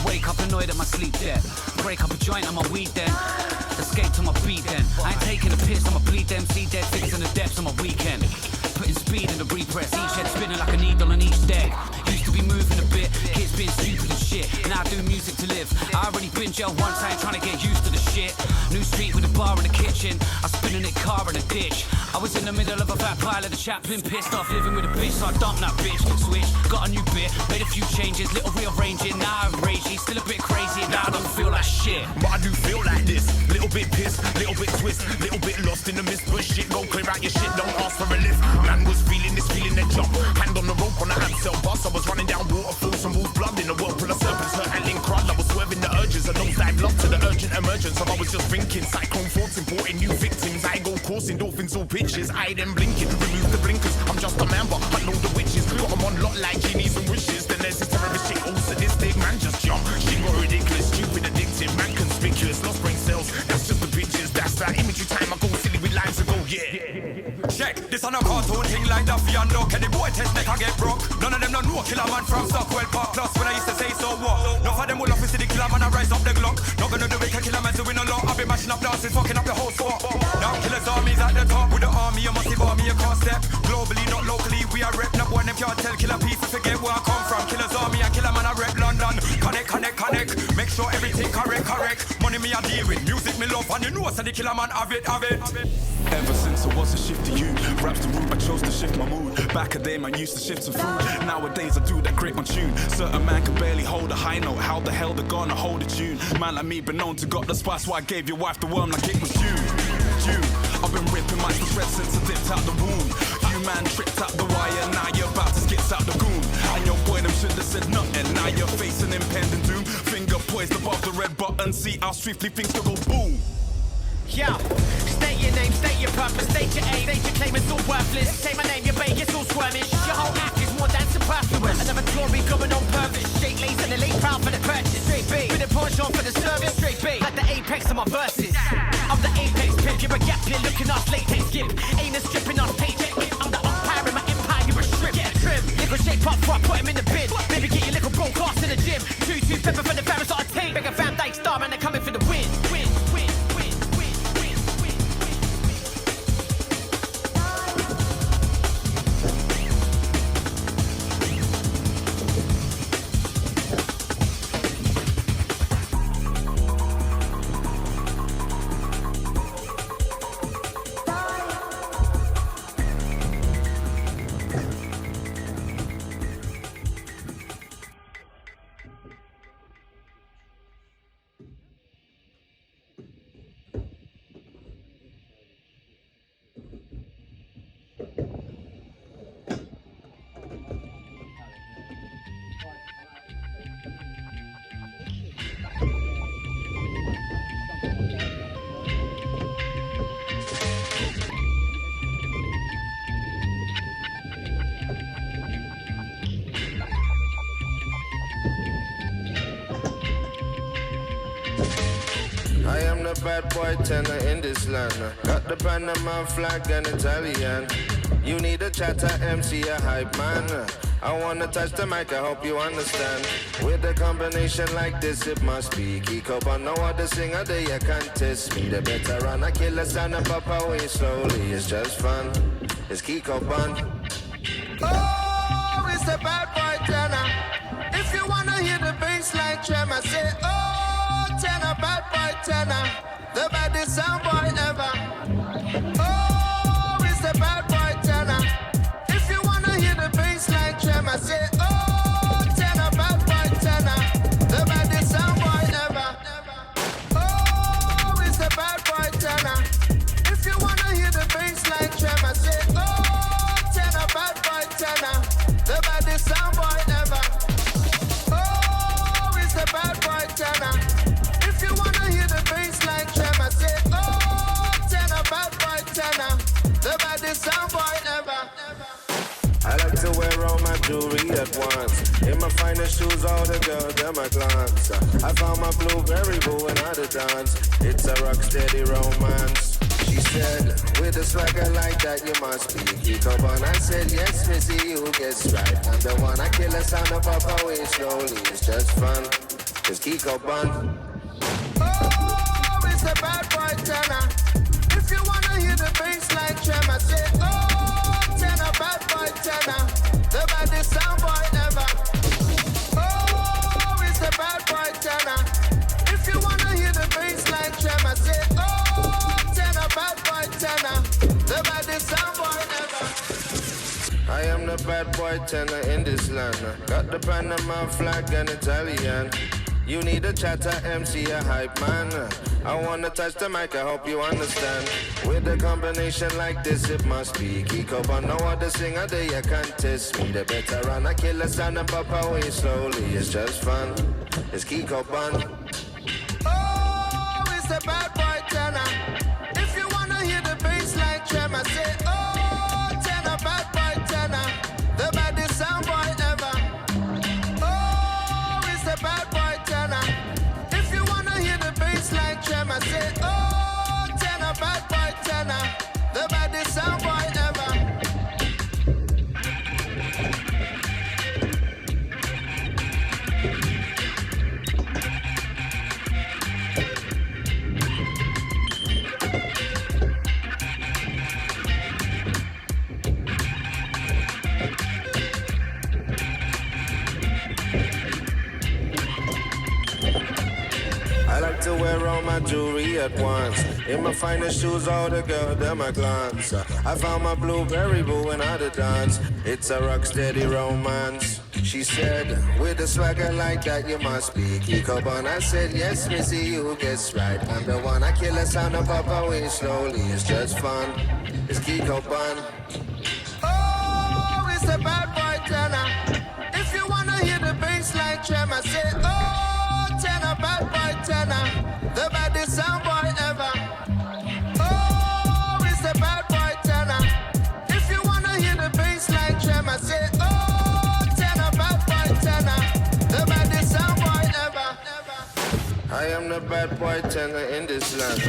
I wake up annoyed at my sleep debt. Break up a joint on my weed then. Escape to my beat then. I ain't taking a piss, I'ma bleed them. See dead figures in the depths on my weekend. Putting speed in the repress. Each head spinning like a needle on each deck. Used to be moving a bit, kids being stupid and shit. Now I do music to live. I already been jail once, I ain't trying to get used to the shit. New street with a bar in the kitchen. I spin in a car in a ditch. I was in the middle of a fat pile of the Chaplin. Pissed off living with a bitch, so I dumped that bitch. Switch, got a new bit, made a few changes, little rearranging. Now I'm ragey, still a bit crazy. Now I don't feel like shit, but I do feel like this. Little bit pissed, little bit twist, little bit lost in the mist. But shit, go clear out your shit, don't ask for a lift. Man was feeling this feeling, then jump. Hand on the rope on the handcell bus. I was running down waterfalls and wolves blood in the whirlpool of serpents. Hurt and link crud, I was swerving the urges. And those dive love to the urgent emergence. So I was just thinking, cyclone thoughts importing new victims. I go coursing, dolphins all pitches. I them blinking, remove the blinkers. I'm just a man, but I know the witches. Got them on lot like genies and wishes. Then there's this terrorist shit, all sadistic. Man just jump, shit got ridiculous. Stupid, addictive, man conspicuous. Lost brain cells, that's just the pictures. That's that imagery time, I go silly with lines and go, yeah. Check, this on a cartoon thing like Duffy and Duck. And the boy test neck I get broke. None of them don't know killer man from Stockwell Park. Plus when I used to say so what? None of them will office the killer man, I rise up the Glock. Not gonna do it, killer man doing a lot. I've been mashing up dances, fucking up the whole spot. Now killers armies at the top. With the army, a massive army, you can't step. Globally, not locally, we are rep. No boy, them can't tell killer people forget where I come from. Killers army and killer man, I rep London. Connect, connect, connect. Make sure everything correct, correct. Money me I deal with, music me love. And you know so the killer man have it, have it. Ever since I was a shifty youth, raps the route I chose to shift my mood. Back a day man used to shift some food. Nowadays I do that great on tune. Certain man can barely hold a high note. How the hell they gonna hold a tune? Man like me been known to got the spice. Why I gave your wife the worm like it was due. I've been ripping my thread since I dipped out the womb. You man tripped out the wire, now you're about to skits out the goon. And your boy them should have said nothing. Now you're facing impending doom. Finger poised above the red button. See how swiftly things go boom. Yo, state your name, state your purpose, state your aim, state your claim, it's all worthless. Say my name, your bait, it's all squirmish. Your whole act is more than superfluous. Another glory going on purpose. Shake lays and the late proud for the purchase. Straight B, with a penchant for the service. Straight B, like the apex of my verses. I'm the apex pimp, you're a gap here looking off latex skip. Ain't a stripping off paycheck. I'm the umpire in my empire, you're a strip. Get a trim, little shape up before I put him in the bin. Maybe get your little broadcast in the gym. 2-2 pepper for the Ferris on a team. Bigger Van Dyke star and they're coming for the win. Win, win. I am the bad boy tenor in this land. Got the Panama flag and Italian. You need a chatter MC, a hype man. I wanna touch the mic, I hope you understand. With a combination like this, it must be Kiko, but no other singer there you can't test me. The better run, I kill a sound and pop away slowly. It's just fun, it's Kiko Bun. Oh, it's the bad boy tenor. If you wanna hear the bass like tremor, say oh, tenor, bad boy tenor, the baddest sound boy ever. Oh, it's the bad boy tenor. If you wanna hear the bass like tremor, say oh, tenor, bad boy tenor, the baddest sound boy ever. Oh, it's the bad boy tenor. If you wanna hear the bass like tremor, say oh, tenor, bad boy tenor, the baddest sound boy ever. Oh, it's the bad boy tenor. If you wanna hear the bass like tremor, say oh, tenor, bad boy tenor, the baddest sound boy ever. I like to wear all my jewelry at once. In my finest shoes, all the girls, them a glance. I found my blueberry boo and how to dance. It's a rock steady romance. She said, with a swagger like that, you must be Kiko Bun. I said, yes, missy, you guess right. I'm the one I kill a sound of up away slowly. It's just fun. It's Kiko Bun. Oh, it's a bad boy tenor. If you wanna hear the bass like tremor, say, oh, tenor, bad boy tenor. The baddest sound boy ever. Oh, it's a bad boy tenor. If you wanna hear the bass like tremor, say, oh, tenor, bad boy tenor. The baddest sound boy ever. I am the bad boy tenor in this land. Got the Panama flag and Italian. You need a chatter MC, a hype man. I wanna touch the mic, I hope you understand. With a combination like this, it must be Kiko Bun. No other singer there you can't test me. The better run, I kill a sound and pop away slowly. It's just fun. It's Kiko Bun. Oh, it's a bad boy tenor. If you wanna hear the bass like tremor, say, oh, tenor, bad boy tenor. The baddest sound boy ever. Oh, it's a bad boy tenor. If you wanna hear the bass like tremor, say, oh, tenor, bad boy tenor. The baddest sound boy ever. I like to wear all my jewelry at once. In my finest shoes, all the girls, them my glance. I found my blueberry boo and how to dance. It's a rock steady romance. She said, with a swagger like that, you must be Kiko Bun. I said, yes, missy, you guess right. I'm the one. I kill a sound and pop away slowly. It's just fun. It's Kiko Bun. Oh, it's a bad boy tenor. If you wanna hear the bass like tremor, say, oh, tenor, bad boy tenor. The baddest sound boy ever. Oh, it's a bad boy tenor. If you wanna hear the bass like tremor, say, oh, tenor, bad boy tenor. The baddest sound boy ever. I am the bad boy tenor in this land.